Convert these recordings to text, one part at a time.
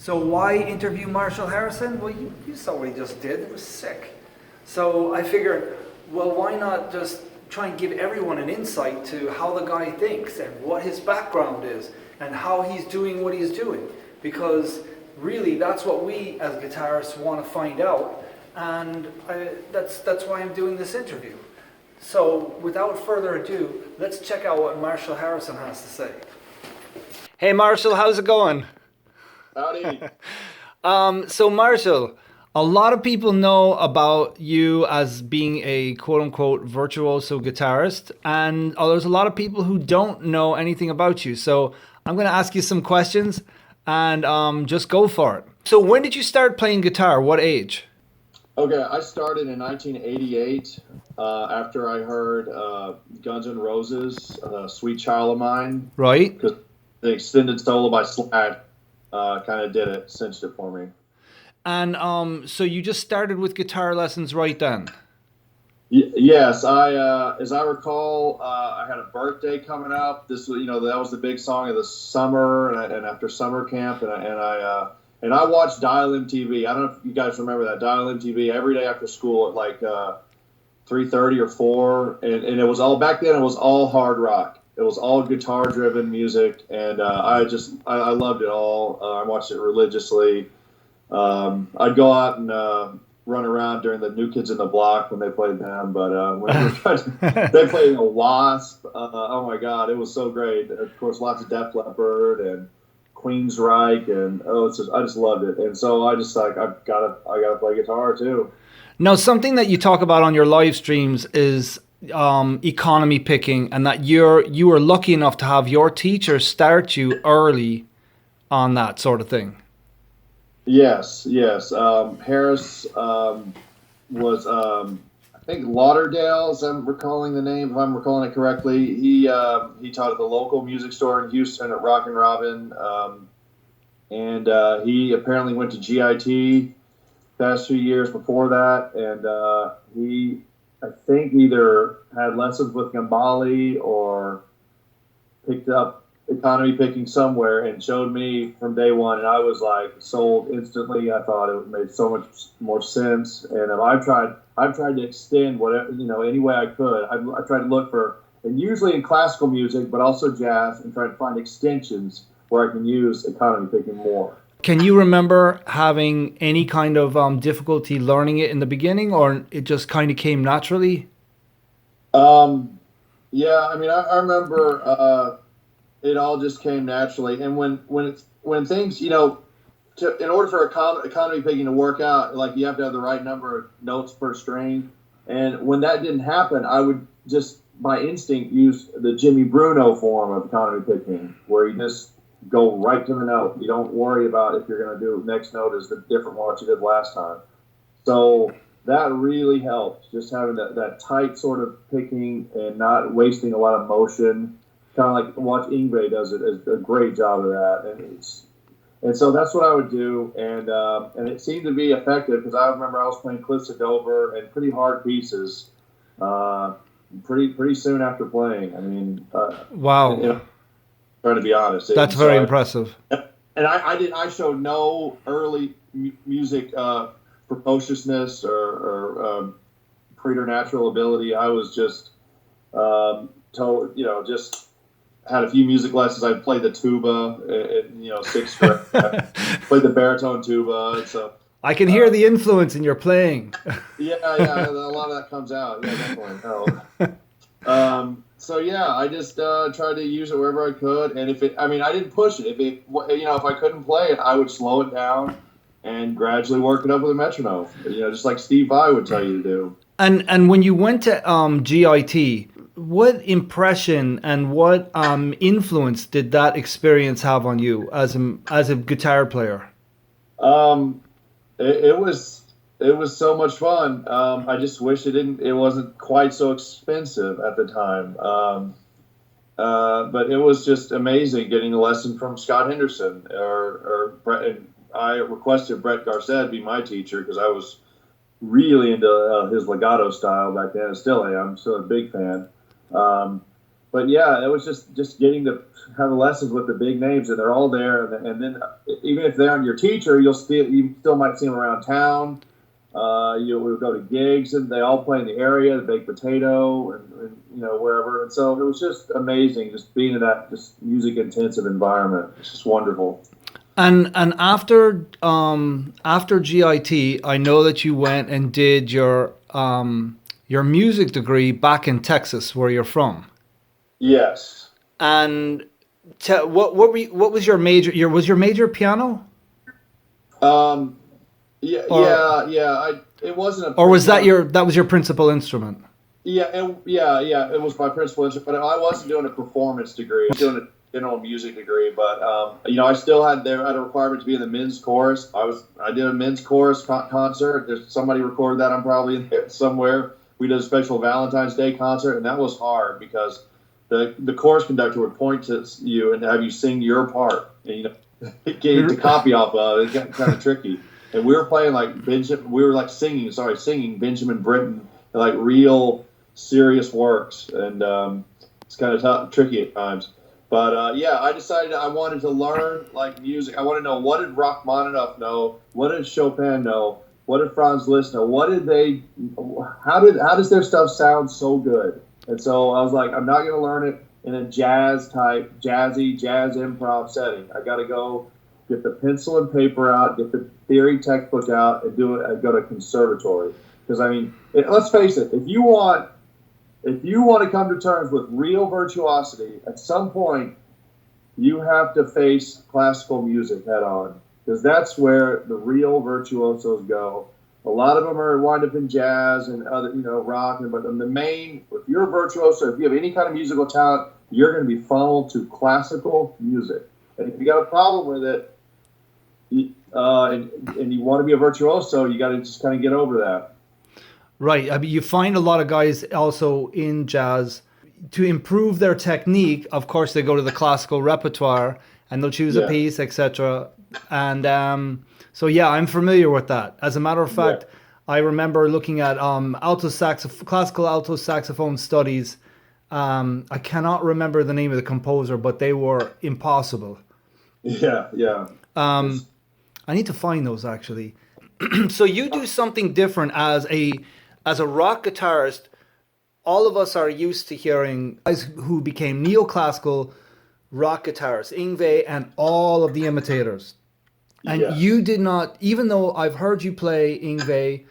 So why interview Marshall Harrison? Well, you saw what he just did. It was sick. So I figured, well, why not just try and give everyone an insight to how the guy thinks and what his background is and how he's doing what he's doing. Because really, that's what we as guitarists want to find out. And that's why I'm doing this interview. So without further ado, let's check out what Marshall Harrison has to say. Hey Marshall, how's it going? Howdy. So Marshall, a lot of people know about you as being a quote-unquote virtuoso guitarist, and there's a lot of people who don't know anything about you. So I'm going to ask you some questions and just go for it. So when did you start playing guitar? What age? Okay, I started in 1988 after I heard Guns N' Roses, Sweet Child of Mine. Right. Because the extended solo by Slash kind of did it, cinched it for me. And so you just started with guitar lessons right then? Yes, as I recall, I had a birthday coming up. This was, that was the big song of the summer, and after summer camp, and I watched Dial MTV. I don't know if you guys remember that Dial MTV every day after school at like 3:30 or 4, and it was all back then. It was all hard rock. It was all guitar-driven music, and I loved it all. I watched it religiously. I'd go out and run around during the New Kids in the Block when they played them, but when they played the Wasp, oh my God, it was so great. And of course, lots of Def Leppard and Queensryche, and I just loved it. And so I just like I gotta play guitar too. Now, something that you talk about on your live streams is economy picking, and that you were lucky enough to have your teacher start you early on that sort of thing. Yes. Harris was, I think, Lauderdale, as I'm recalling the name, if I'm recalling it correctly. He taught at the local music store in Houston at Rockin' Robin, and he apparently went to GIT past few years before that, and he, I think, either had lessons with Gambale or picked up economy picking somewhere and showed me from day one, and I was like sold instantly. I thought it made so much more sense, and I've tried to extend whatever, any way I could. I tried to look for, and usually in classical music, but also jazz, and try to find extensions where I can use economy picking more. Can you remember having any kind of difficulty learning it in the beginning, or it just kind of came naturally? Yeah, I mean, I remember it all just came naturally. And when things, in order for economy picking to work out, like you have to have the right number of notes per string. And when that didn't happen, I would just by instinct use the Jimmy Bruno form of economy picking, where you just go right to the note. You don't worry about if you're going to do next note is the different one that you did last time. So that really helped, just having that tight sort of picking and not wasting a lot of motion. Kind of like watch Ingve does a great job of that, and so that's what I would do, and it seemed to be effective because I remember I was playing Cliffs of Dover and pretty hard pieces, pretty soon after playing. I mean, wow. Trying to be honest, that's very impressive. And I showed no early music precociousness or preternatural ability. I was just just had a few music lessons. I played the tuba in sixth grade. Played the baritone tuba. So I can hear the influence in your playing. Yeah, a lot of that comes out. Yeah, definitely. So yeah, I just tried to use it wherever I could, and I didn't push it. If I couldn't play it, I would slow it down and gradually work it up with a metronome. Just like Steve Vai would tell you to do. And when you went to GIT, what impression and what influence did that experience have on you as a guitar player? It was so much fun. I just wish it wasn't quite so expensive at the time. But it was just amazing getting a lesson from Scott Henderson or Brett. And I requested Brett Garcet be my teacher because I was really into his legato style back then. I still am. I'm still a big fan. But but yeah, it was just getting to have lessons with the big names, and they're all there. And then even if they aren't your teacher, you still might see them around town. You would go to gigs, and they all play in the area, the Baked Potato, and wherever. And so it was just amazing, just being in that just music intensive environment. It's just wonderful. And after GIT, I know that you went and did your music degree back in Texas, where you're from. Yes. And what was your major? Was your major piano? Yeah. It wasn't a. Or was that was your principal instrument? Yeah. It was my principal instrument, but I wasn't doing a performance degree. I was doing a general music degree, but I still had a requirement to be in the men's chorus. I did a men's chorus concert. There's somebody recorded that. I'm probably in there somewhere. We did a special Valentine's Day concert, and that was hard because the chorus conductor would point to you and have you sing your part, and get the copy off of it. It got kind of tricky. And we were playing singing Benjamin Britten, like real serious works, and it's kind of tricky at times. But I decided I wanted to learn like music. I want to know, what did Rachmaninoff know? What did Chopin know? What did Franz Liszt know? How does their stuff sound so good? And so I was like, I'm not going to learn it in a jazz improv setting. I got to go get the pencil and paper out, get the theory textbook out, and do it. I go to conservatory, because let's face it, if you want to come to terms with real virtuosity, at some point you have to face classical music head on, because that's where the real virtuosos go. A lot of them wind up in jazz and other, rock, but if you're a virtuoso, if you have any kind of musical talent, you're going to be funneled to classical music. And if you got a problem with it, and you want to be a virtuoso, you got to just kind of get over that. Right. I mean, you find a lot of guys also in jazz, to improve their technique. Of course, they go to the classical repertoire and they'll choose a piece, etc. And so, I'm familiar with that. As a matter of fact, I remember looking at classical alto saxophone studies. I cannot remember the name of the composer, but they were impossible. Yeah. I need to find those, actually. So you do something different as a rock guitarist. All of us are used to hearing guys who became neoclassical rock guitarists, Yngwie and all of the imitators. And you did not, even though I've heard you play Yngwie,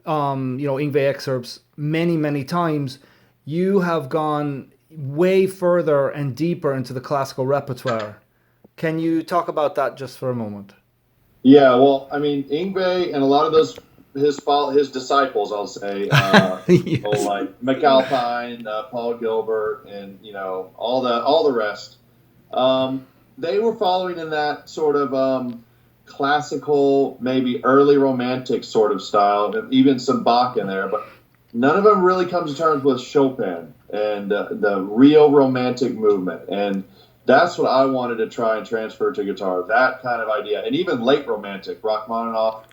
Yngwie excerpts many, many times, you have gone way further and deeper into the classical repertoire. Can you talk about that just for a moment? Yeah, well, I mean, Yngwie and a lot of his disciples, I'll say, like McAlpine, Paul Gilbert, and all the rest. They were following in that sort of classical, maybe early romantic sort of style, and even some Bach in there. But none of them really comes to terms with Chopin and the real romantic movement. And that's what I wanted to try and transfer to guitar, that kind of idea. And even late romantic, Rachmaninoff,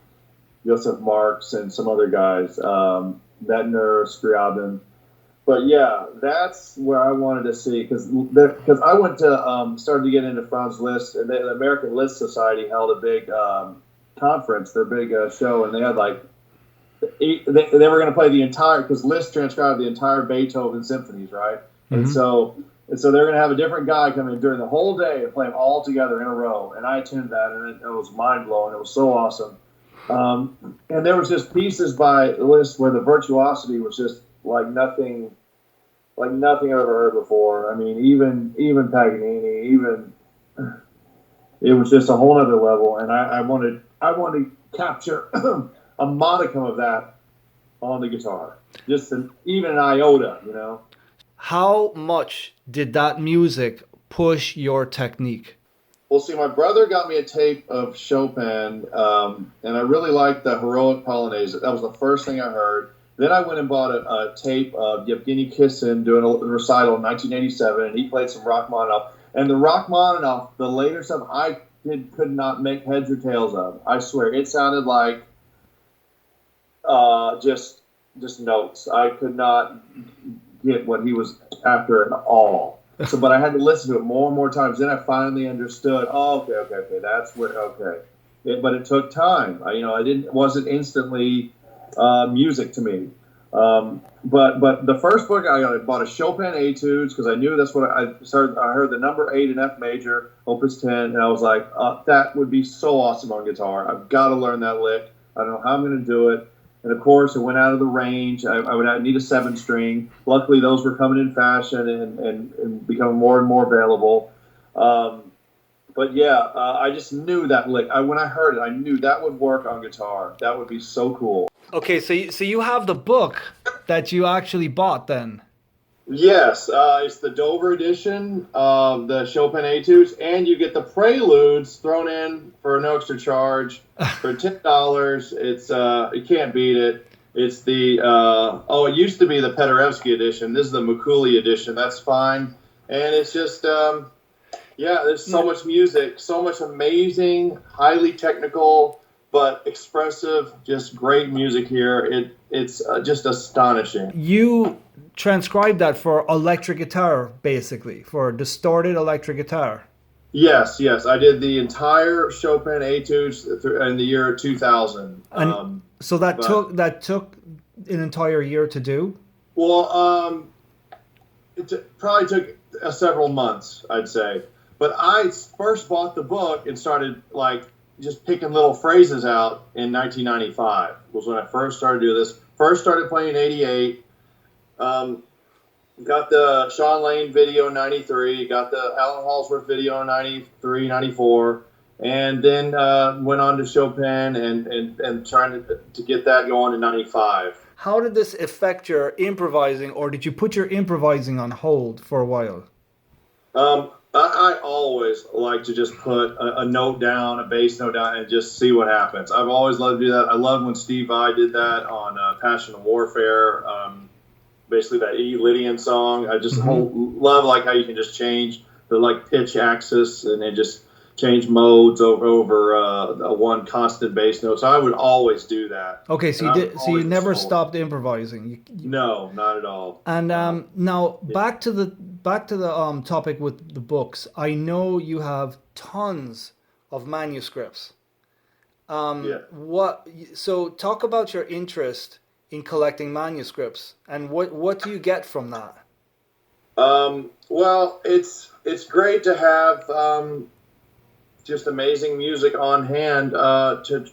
Joseph Marx, and some other guys, Medtner, Scriabin. But that's where I wanted to see, because I went to started to get into Franz Liszt, and the American Liszt Society held a big conference, their big show, and they had they were going to play the entire, because Liszt transcribed the entire Beethoven symphonies, right? Mm-hmm. And so they're going to have a different guy come in during the whole day and play them all together in a row. And I attended that, and it was mind-blowing. It was so awesome. And there was just pieces by Liszt where the virtuosity was just like nothing I've ever heard before. I mean, even Paganini, it was just a whole other level. And I wanted to capture a modicum of that on the guitar, just even an iota, How much did that music push your technique? Well, see, my brother got me a tape of Chopin, and I really liked the Heroic Polonaise. That was the first thing I heard. Then I went and bought a tape of Yevgeny Kissin doing a recital in 1987, and he played some Rachmaninoff. And the Rachmaninoff, the later stuff, I could not make heads or tails of. I swear, it sounded like just notes. I could not get what he was after at all. So, but I had to listen to it more and more times. Then I finally understood. Oh, okay. That's what. Okay, but it took time. It wasn't instantly music to me. But the first book I bought a Chopin Etudes because I knew that's what I started. I heard the number 8 in F major, Opus 10, and I was like, that would be so awesome on guitar. I've got to learn that lick. I don't know how I'm going to do it. And of course, it went out of the range. I would need a 7-string. Luckily, those were coming in fashion and becoming more and more available. But yeah, I just knew that lick. When I heard it, I knew that would work on guitar. That would be so cool. Okay, so you have the book that you actually bought then? Yes, it's the Dover edition of the Chopin Etudes, and you get the preludes thrown in for no extra charge for $10. It's you can't beat it. It's the it used to be the Paderewski edition. This is the Mikuli edition. That's fine, and it's just there's so much music, so much amazing, highly technical but expressive, just great music here. It's just astonishing. You transcribed that for electric guitar, basically, for distorted electric guitar. Yes. I did the entire Chopin Etudes in the year 2000. So that took an entire year to do? Well, it probably took several months, I'd say. But I first bought the book and started just picking little phrases out in 1995 was when I first started doing this. First started playing in 88. Got the Sean Lane video in 93. Got the Alan Hallsworth video in 93, 94. And then went on to Chopin and trying to get that going in 95. How did this affect your improvising, or did you put your improvising on hold for a while? I always like to just put a note down, a bass note down, and just see what happens. I've always loved to do that. I love when Steve Vai did that on Passion of Warfare, basically that E. Lydian song. I just love how you can just change the pitch axis and then just change modes over one constant bass note. So I would always do that. Okay, so you never stopped improvising. No, not at all. And now back to the topic with the books. I know you have tons of manuscripts. So talk about your interest in collecting manuscripts and what do you get from that? Well, it's great to have just amazing music on hand to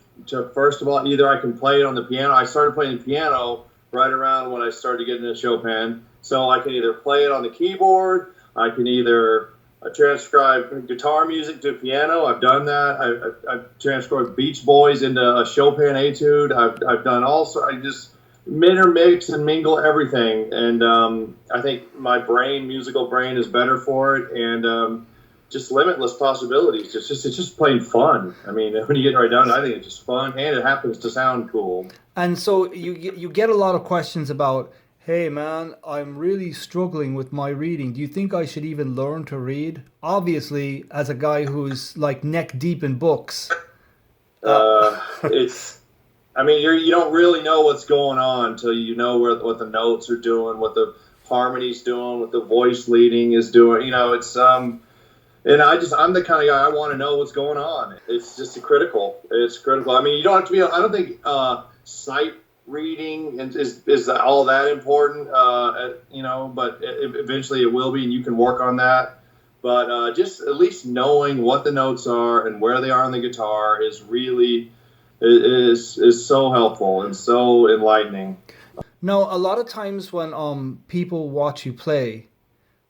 first of all, either I can play it on the piano. I started playing the piano right around when I started getting into Chopin. So I can either play it on the keyboard, I can either transcribe guitar music to piano. I've done that. I've transcribed Beach Boys into a Chopin etude. I've done also. I just intermix and mingle everything. And I think my musical brain is better for it. And just limitless possibilities. It's just plain fun. I mean, when you get right down, I think it's just fun, and it happens to sound cool. And so you get a lot of questions about, hey man, I'm really struggling with my reading. Do you think I should even learn to read? Obviously, as a guy who's neck deep in books, it's. I mean, you don't really know what's going on until you know what the notes are doing, what the harmony's doing, what the voice leading is doing. It's And I'm the kind of guy, I want to know what's going on. It's just critical. It's critical. I mean, you don't have to be, I don't think sight reading is all that important, but eventually it will be, and you can work on that. But just at least knowing what the notes are and where they are on the guitar is really, is so helpful and so enlightening. Now, a lot of times when people watch you play,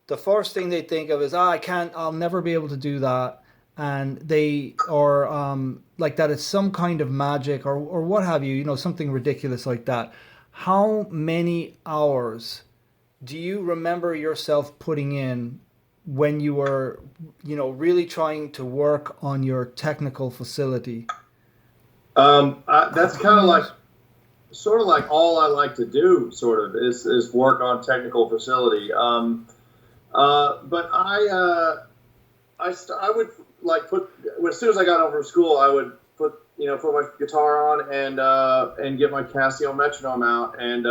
the first thing they think of is, I'll never be able to do that. And that it's some kind of magic or what have you, something ridiculous like that. How many hours do you remember yourself putting in when you were, really trying to work on your technical facility? That's kind of sort of all I like to do, is work on technical facility. But I would put, as soon as I got over to school, I would put my guitar on and get my Casio metronome out and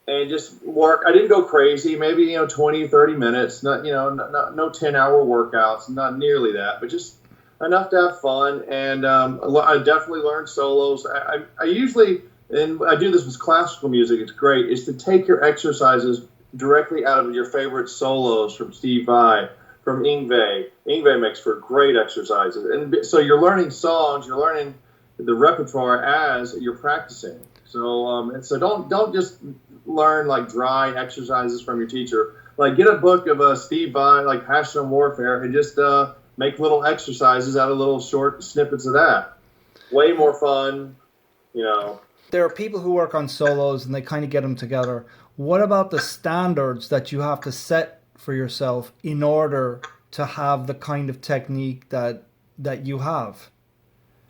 and just work. I didn't go crazy, maybe 20, 30 minutes, not no 10-hour workouts, not nearly that, but just enough to have fun. And I definitely learned solos. I usually, and I do this with classical music, it's great, is to take your exercises directly out of your favorite solos from Steve Vai, from Yngwie. Yngwie makes for great exercises. And so you're learning songs, you're learning the repertoire as you're practicing. So and so don't just learn like dry exercises from your teacher. Like get a book of Steve Vai, like Passion and Warfare, and just make little exercises out of little short snippets of that. Way more fun, There are people who work on solos and they kind of get them together. What about the standards that you have to set for yourself in order to have the kind of technique that you have?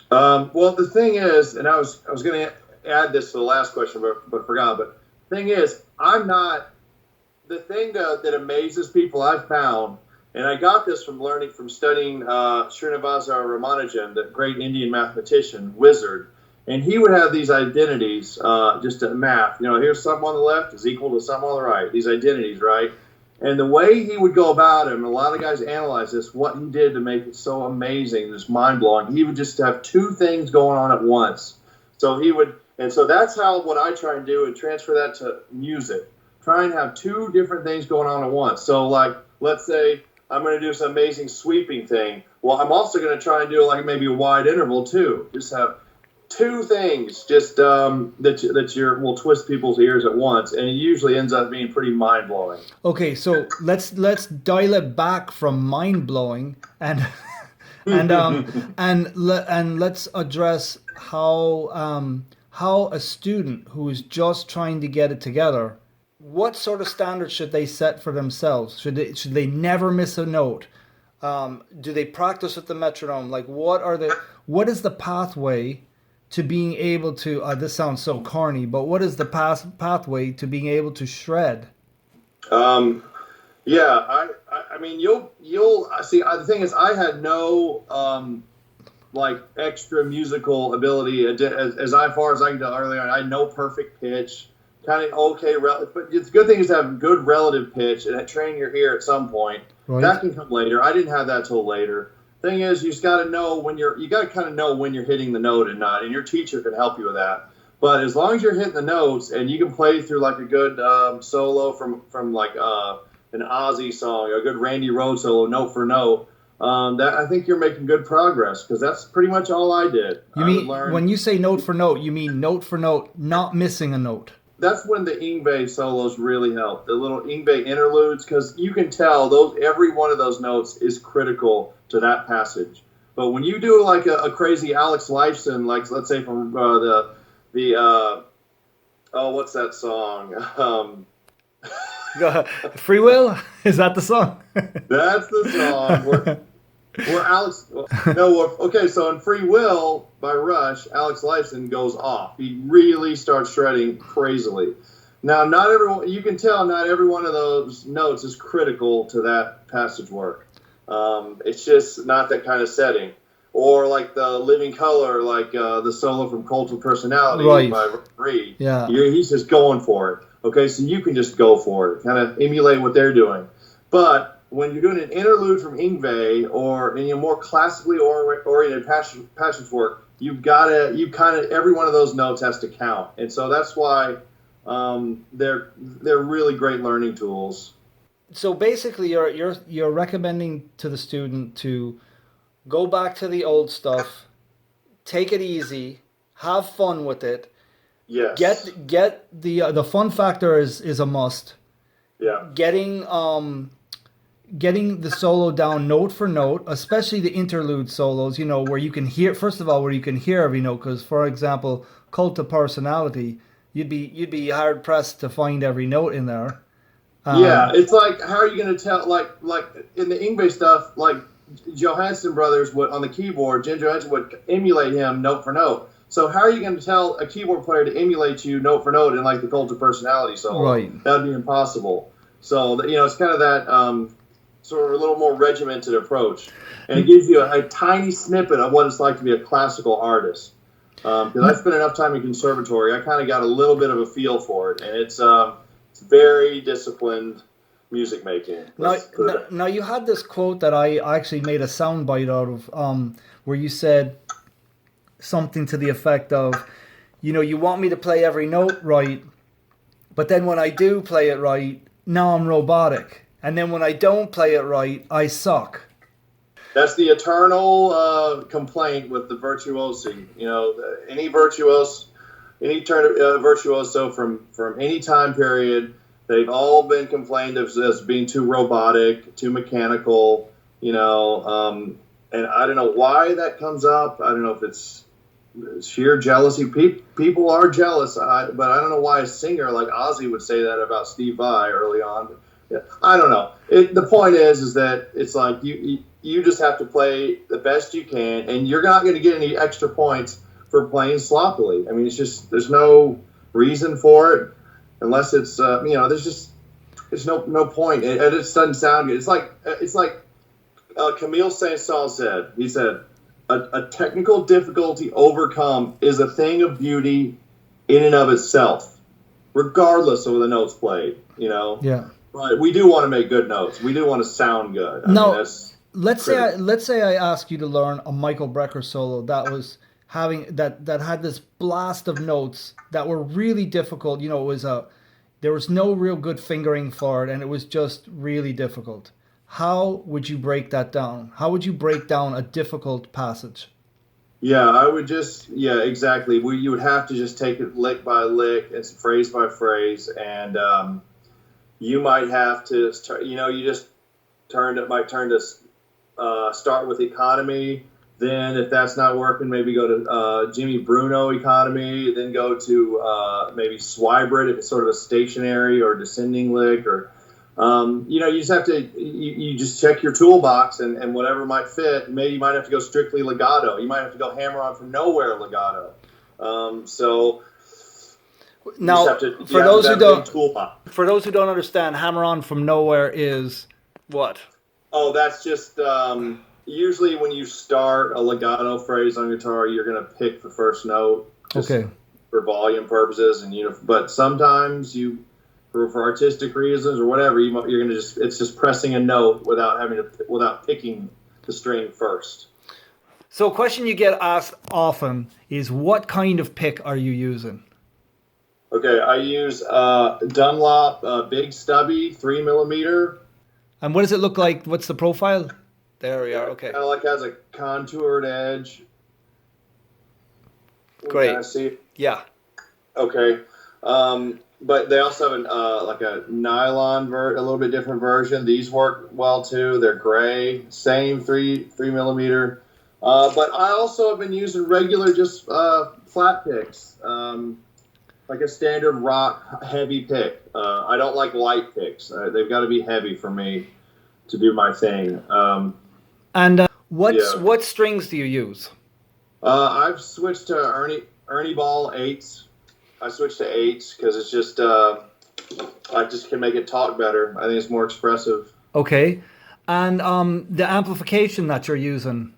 Well, the thing is, and I was going to add this to the last question, but forgot. But the thing is, I'm not. The thing that amazes people I've found, and I got this from studying Srinivasa Ramanujan, the great Indian mathematician, wizard, and he would have these identities, just a math. Here's something on the left is equal to something on the right. These identities, right? And the way he would go about it, and a lot of guys analyze this, what he did to make it so amazing, just mind-blowing, he would just have two things going on at once. So so that's what I try and do and transfer that to music. Try and have two different things going on at once. So like, let's say I'm going to do some amazing sweeping thing. Well, I'm also going to try and do like maybe a wide interval too. Just have two things just that will twist people's ears at once, and it usually ends up being pretty mind-blowing. Okay, so let's dial it back from mind-blowing and and let's address how a student who is just trying to get it together, what sort of standards should they set for themselves? Should they never miss a note? Do they practice with the metronome? Like what is the pathway to being able to, this sounds so corny, but what is the pathway to being able to shred? Yeah, I mean, you'll see, the thing is, I had no, like extra musical ability as far as I can tell earlier on. I had no perfect pitch, kind of okay, but the good thing is to have good relative pitch and train your ear at some point. Right. That can come later. I didn't have that till later. Thing is, you just got to know you got to kind of know when you're hitting the note and not, and your teacher can help you with that. But as long as you're hitting the notes and you can play through like a good solo from like an Ozzy song or a good Randy Rhoads solo, note for note, that I think you're making good progress, because that's pretty much all I did. You mean when you say note for note, you mean note for note, not missing a note? That's when the Yngwie solos really help, the little Yngwie interludes, because you can tell every one of those notes is critical to that passage. But when you do like a crazy Alex Lifeson, like let's say from what's that song? Free Will? Is that the song? That's the song where Alex. Okay, so in Free Will by Rush, Alex Lifeson goes off. He really starts shredding crazily. Now, you can tell not every one of those notes is critical to that passage work. It's just not that kind of setting. Or like the Living Color, like the solo from Cult of Personality, right, by Reed. Yeah. He's just going for it. Okay, so you can just go for it, kind of emulate what they're doing. But when you're doing an interlude from Yngwie or more classically oriented passage work, every one of those notes has to count. And so that's why they're really great learning tools. So basically, you're recommending to the student to go back to the old stuff, take it easy, have fun with it. Yes. Get the fun factor is a must. Yeah. Getting the solo down note for note, especially the interlude solos, where you can hear, first of all, where you can hear every note, because for example, Cult of Personality, you'd be hard pressed to find every note in there. Yeah, it's like, how are you going to tell, like in the Yngwie stuff, like Johansson brothers would on the keyboard, Jim Johansson would emulate him note for note. So how are you going to tell a keyboard player to emulate you note for note in like the Cult of Personality solo? Right. That would be impossible. So it's kind of that sort of a little more regimented approach, and it gives you a tiny snippet of what it's like to be a classical artist. Because I spent enough time in conservatory, I kind of got a little bit of a feel for it, and very disciplined music making. Now you had this quote that I actually made a soundbite out of, where you said something to the effect of, you want me to play every note right, but then when I do play it right, now I'm robotic. And then when I don't play it right, I suck. That's the eternal complaint with the virtuosi. Any virtuoso from any time period, they've all been complained of as being too robotic, too mechanical. And I don't know why that comes up. I don't know if it's sheer jealousy. People are jealous, but I don't know why a singer like Ozzy would say that about Steve Vai early on. Yeah, I don't know. The point is that it's like you just have to play the best you can, and you're not going to get any extra points for playing sloppily. I mean, it's just there's no reason for it unless it's there's no point. It just doesn't sound good. It's like Camille Saint-Saëns said. He said, a technical difficulty overcome is a thing of beauty in and of itself, regardless of the notes played. Yeah. But we do want to make good notes. We do want to sound good. Let's say I ask you to learn a Michael Brecker solo that was that had this blast of notes that were really difficult. There was no real good fingering for it, and it was just really difficult. How would you break that down? How would you break down a difficult passage? Yeah, I would exactly. You would have to just take it lick by lick and phrase by phrase, and you might have to, you just might turn to start with economy. Then if that's not working, maybe go to Jimmy Bruno economy, then go to maybe Swybrid if it's sort of a stationary or descending lick, or you just have to you just check your toolbox and whatever might fit. Maybe you might have to go strictly legato. You might have to go hammer on from nowhere legato. Now, for those who don't understand, hammer on from nowhere is what? Oh, that's just usually when you start a legato phrase on guitar, you're going to pick the first note. Okay. For volume purposes, but sometimes for artistic reasons or whatever, you're going to it's just pressing a note without picking the string first. So a question you get asked often is, what kind of pick are you using? Okay, I use Dunlop Big Stubby 3mm. And what does it look like? What's the profile? There we are. Okay. Kind of has a contoured edge. Great. Can I see it? Yeah. Okay. But they also have a nylon a little bit different version. These work well too. They're gray, same 3mm. But I also have been using regular just flat picks, like a standard rock heavy pick. I don't like light picks. They've got to be heavy for me to do my thing. What strings do you use? I've switched to Ernie Ball 8s. I switched to 8s because it's just I just can make it talk better. I think it's more expressive. Okay, and the amplification that you're using?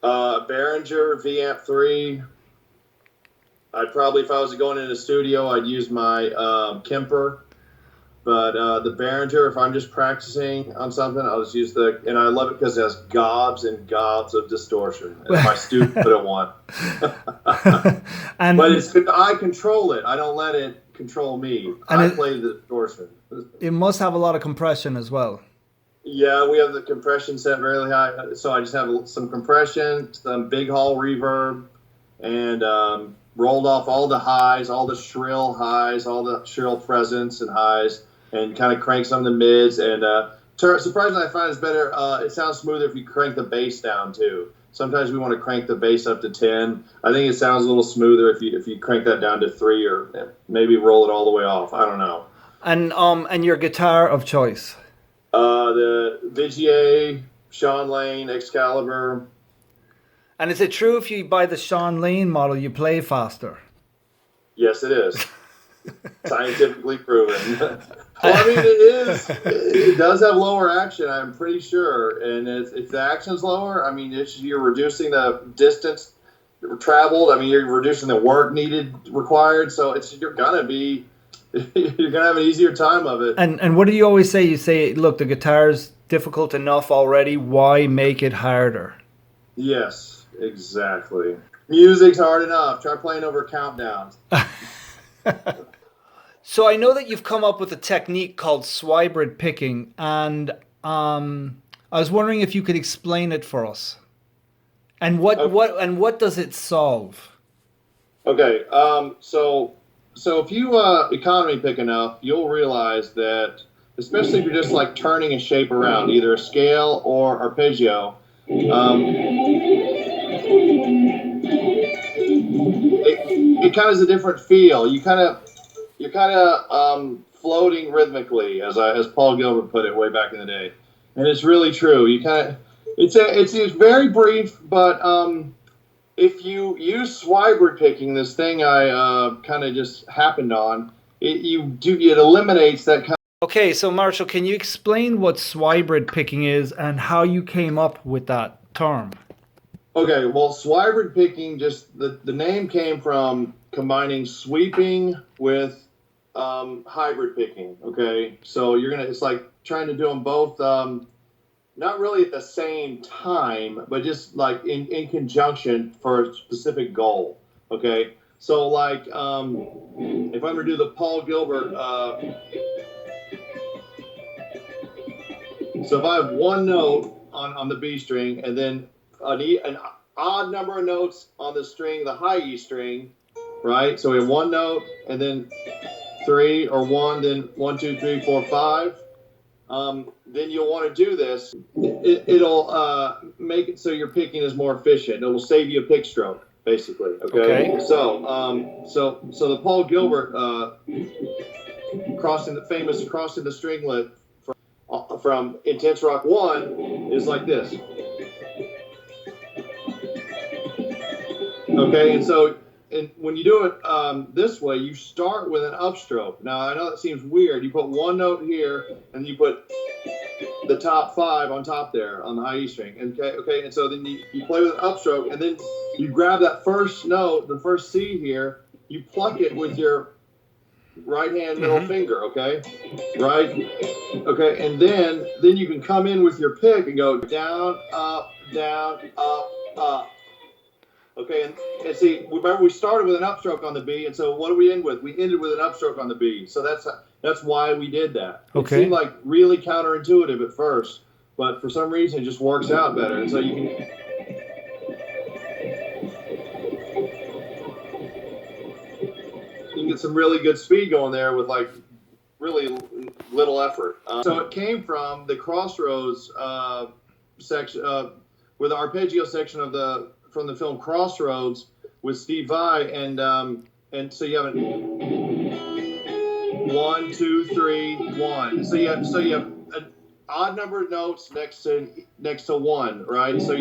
Behringer V-Amp 3. I'd probably, if I was going in the studio, I'd use my Kemper. But the Behringer, if I'm just practicing on something, I'll just use and I love it because it has gobs and gobs of distortion. It's my student wouldn't want. But it's good. I control it. I don't let it control me. I play the distortion. It must have a lot of compression as well. Yeah, we have the compression set really high. So I just have some compression, some big hall reverb, and rolled off all the highs, all the shrill highs, all the shrill presence and highs, and kind of crank some of the mids. And surprisingly, I find it's better. It sounds smoother if you crank the bass down too. Sometimes we want to crank the bass up to 10. I think it sounds a little smoother if you crank that down to 3, or maybe roll it all the way off. I don't know. And your guitar of choice? The Vigier, Sean Lane, Excalibur. And is it true if you buy the Sean Lane model, you play faster? Yes, it is. Scientifically proven. Well, I mean, it is. It does have lower action, I'm pretty sure. And if the action's lower, I mean, you're reducing the distance traveled. I mean, you're reducing the work required. So you're gonna be you're gonna have an easier time of it. And what do you always say? You say, look, the guitar's difficult enough already. Why make it harder? Yes, exactly. Music's hard enough. Try playing over countdowns. So I know that you've come up with a technique called Swybryd picking, and I was wondering if you could explain it for us. And what does it solve? Okay, so if you economy pick enough, you'll realize that, especially if you're just like turning a shape around, either a scale or arpeggio, it kind of is a different feel. You're kind of floating rhythmically, as Paul Gilbert put it way back in the day, and it's really true. You kind of it's very brief, but if you use Swybrid picking, this thing I kind of just happened on, it eliminates that kind. Okay, so Marshall, can you explain what Swybrid picking is and how you came up with that term? Okay, well, Swybrid picking, just the name came from combining sweeping with hybrid picking. Okay, so it's like trying to do them both, not really at the same time, but just like in conjunction for a specific goal. Okay, so like if I'm gonna do the Paul Gilbert, so if I have one note on the B string and then an odd number of notes on the string, the high E string, right? So we have one note and then three, or one, then 1, 2, 3, 4, 5. Then you'll want to do this. It'll make it so your picking is more efficient. It will save you a pick stroke, basically. Okay. So the Paul Gilbert crossing the stringlet from Intense Rock 1 is like this. Okay, and when you do it this way, you start with an upstroke. Now, I know that seems weird. You put one note here, and you put the top 5 on top there on the high E string. Okay, and so then you play with an upstroke, and then you grab that first note, the first C here, you pluck it with your right hand middle finger, okay? Right? Okay, and then you can come in with your pick and go down, up, up. Okay, and see, remember we started with an upstroke on the B, and so what do we end with? We ended with an upstroke on the B. So that's why we did that. Okay. It seemed like really counterintuitive at first, but for some reason it just works out better. And so you can get some really good speed going there with like really little effort. So it came from the Crossroads section, with the arpeggio section from the film Crossroads with Steve Vai, and so you have 1, 2, 3, 1. So you have an odd number of notes next to 1, right? So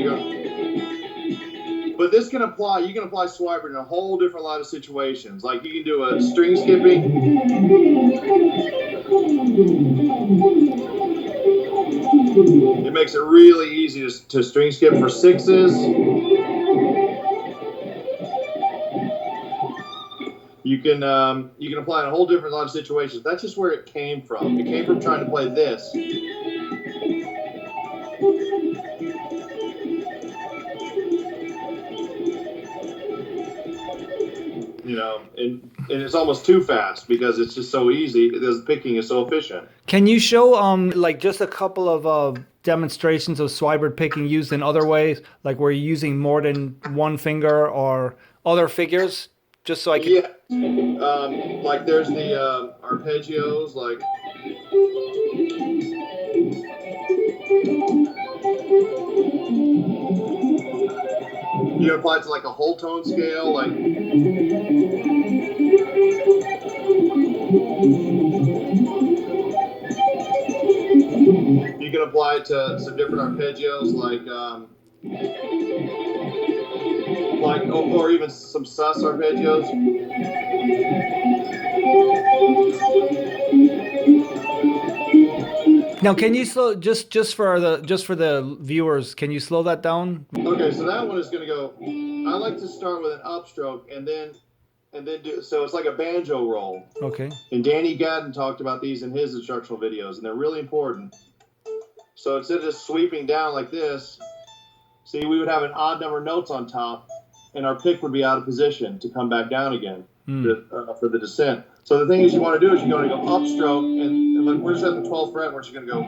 but this can apply. You can apply Swybrid in a whole different lot of situations. Like you can do a string skipping. It makes it really easy to string skip for 6s. You can apply in a whole different lot of situations. That's just where it came from. It came from trying to play this. And it's almost too fast because it's just so easy. The picking is so efficient. Can you show like just a couple of demonstrations of Swybrid picking used in other ways, like where you're using more than one finger or other figures, just so I can. Yeah, like there's the arpeggios, like. You can apply it to like a whole tone scale, like. You can apply it to some different arpeggios, or even some sus arpeggios. Now, can you slow just for the viewers? Can you slow that down? Okay, so that one is going to go. I like to start with an upstroke and and then so it's like a banjo roll. Okay. And Danny Gadden talked about these in his instructional videos, and they're really important. So instead of just sweeping down like this, see, we would have an odd number of notes on top, and our pick would be out of position to come back down again for the descent. So the thing is, you want to do is you're going to go upstroke, and look, we're just at the 12th fret. We're just going to go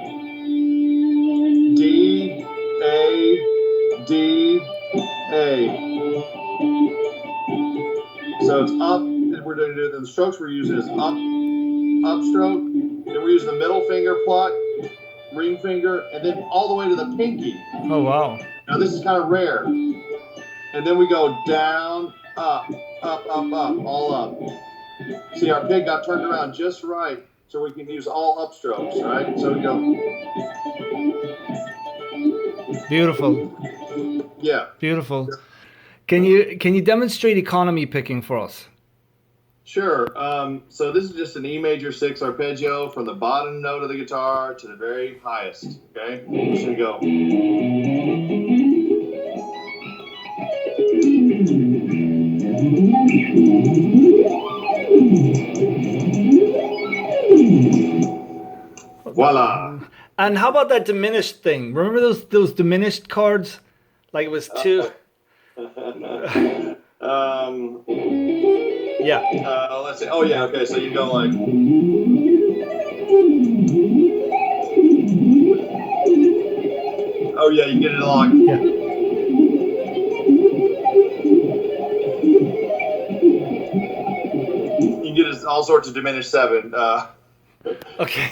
D, A, D, A. So it's up, and we're going to do the strokes we're using is up, upstroke, then we're using the middle finger pluck, ring finger, and then all the way to the pinky. Oh, wow. Now this is kind of rare. And then we go down, up, up, up, up, all up. See, our pig got turned around just right, so we can use all upstrokes, right? So we go. Beautiful. Yeah. Beautiful. Can you demonstrate economy picking for us? Sure. So this is just an E major 6 arpeggio from the bottom note of the guitar to the very highest. Okay, we're just gonna go. Voila. And how about that diminished thing? Remember those diminished chords? Like it was two. Yeah. Let's see. Oh yeah. Okay. So you go like. Oh yeah. You get it locked. Yeah. You can get all sorts of diminished 7. Okay.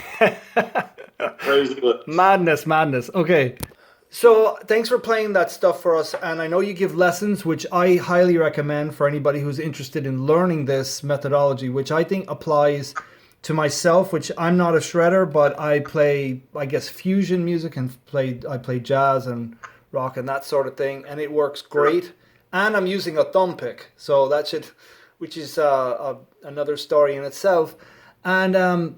Crazy lips. Madness. Okay. So thanks for playing that stuff for us. And I know you give lessons, which I highly recommend for anybody who's interested in learning this methodology, which I think applies to myself, which I'm not a shredder, but I play, I guess, fusion music and I play jazz and rock and that sort of thing. And it works great. And I'm using a thumb pick. So that should, which is another story in itself. And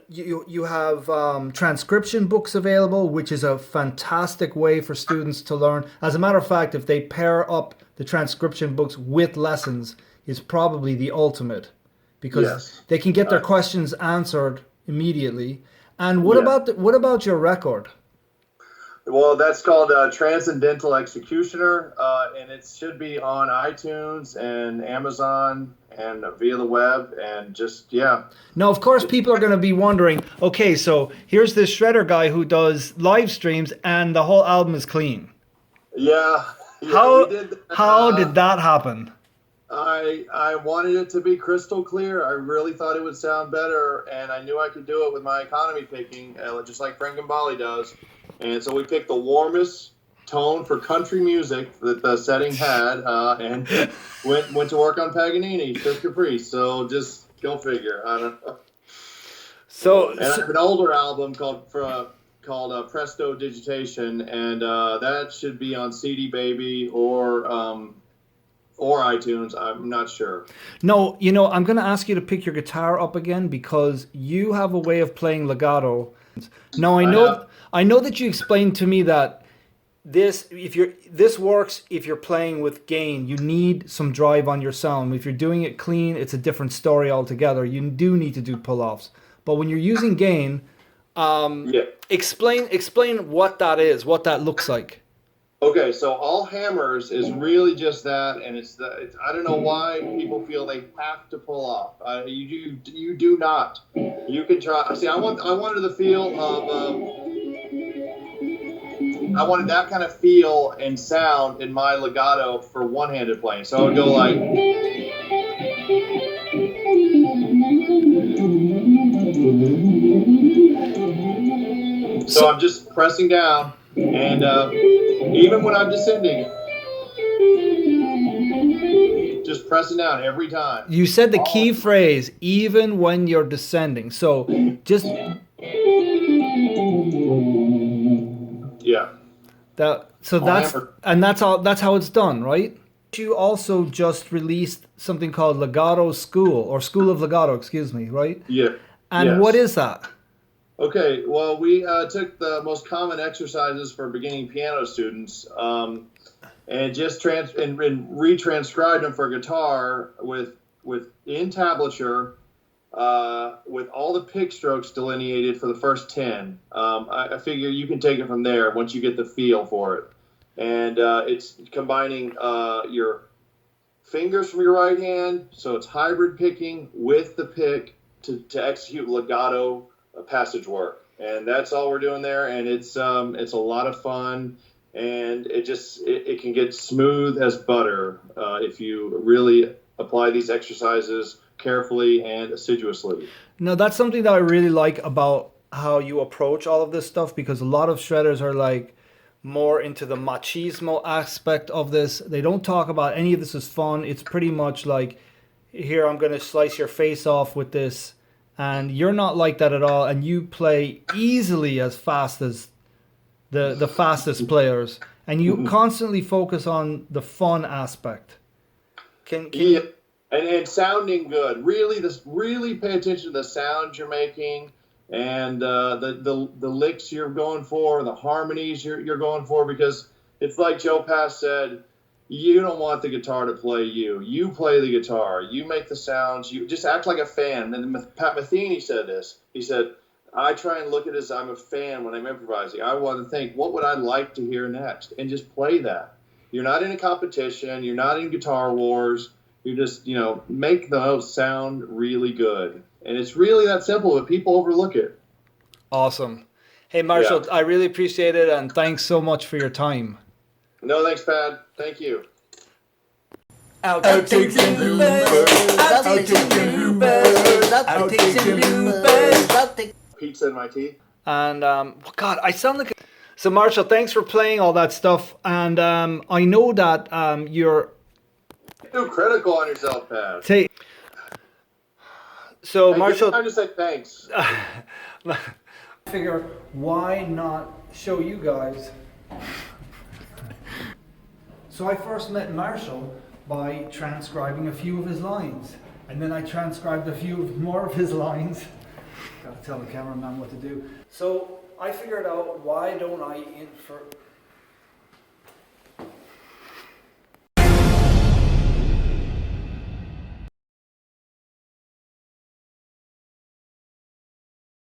you have transcription books available, which is a fantastic way for students to learn. As a matter of fact, if they pair up the transcription books with lessons, is probably the ultimate, because they can get their questions answered immediately. And what about your record? Well, that's called Transcendental Executioner, and it should be on iTunes and Amazon and via the web, and just, Now, of course, people are going to be wondering, okay, so here's this shredder guy who does live streams and the whole album is clean. Yeah. How did that happen? I wanted it to be crystal clear. I really thought it would sound better, and I knew I could do it with my economy picking, just like Frank and Bali does. And so we picked the warmest tone for country music that the setting had, and went to work on Paganini, Fifth Caprice. So just go figure. I don't know. And I have an older album called Presto Digitation, and that should be on CD Baby or iTunes. I'm not sure. No, I'm going to ask you to pick your guitar up again, because you have a way of playing legato. Now I know that you explained to me that this works if you're playing with gain. You need some drive on your sound. If you're doing it clean, it's a different story altogether. You do need to do pull-offs. But when you're using gain, explain what that is, what that looks like. Okay, so all hammers is really just that, and I don't know why people feel they have to pull off. You do not. You can try. See, I wanted the feel of. I wanted that kind of feel and sound in my legato for one-handed playing. So I would go like. So I'm just pressing down, and even when I'm descending, just pressing down every time. You said the key phrase, even when you're descending. So just that's how it's done, right? You also just released something called Legato School, or School of Legato, excuse me, right? Yeah. And what is that? Okay, well, we took the most common exercises for beginning piano students, and and just and retranscribed them for guitar with in tablature, with all the pick strokes delineated for the first 10. I figure you can take it from there once you get the feel for it. And it's combining your fingers from your right hand, so it's hybrid picking with the pick to execute legato passage work. And that's all we're doing there, and it's a lot of fun, and it can get smooth as butter if you really apply these exercises carefully and assiduously. No, that's something that I really like about how you approach all of this stuff, because a lot of shredders are like more into the machismo aspect of this. They don't talk about any of this as fun. It's pretty much like, here, I'm going to slice your face off with this. And you're not like that at all. And you play easily as fast as the fastest players. And you constantly focus on the fun aspect. Can yeah. And sounding good. Really pay attention to the sounds you're making, and the licks you're going for, the harmonies you're going for, because it's like Joe Pass said, you don't want the guitar to play you. You play the guitar. You make the sounds. You just act like a fan. And Pat Metheny said this. He said, I try and look at it as I'm a fan when I'm improvising. I want to think, what would I like to hear next? And just play that. You're not in a competition. You're not in guitar wars. You just, make the notes sound really good. And it's really that simple, but people overlook it. Awesome. Hey, Marshall, I really appreciate it, and thanks so much for your time. No, thanks, Pat. Thank you. Outtakes and bloopers. Outtakes and bloopers. Outtakes and bloopers. Pizza in my tea. And, God, I sound like... So, Marshall, thanks for playing all that stuff. And I know that you're... Too critical on yourself, Pat. So, hey, Marshall... I'm just say thanks. I figure, why not show you guys? So I first met Marshall by transcribing a few of his lines. And then I transcribed a few more of his lines. Gotta tell the cameraman what to do. So I figured out, why don't I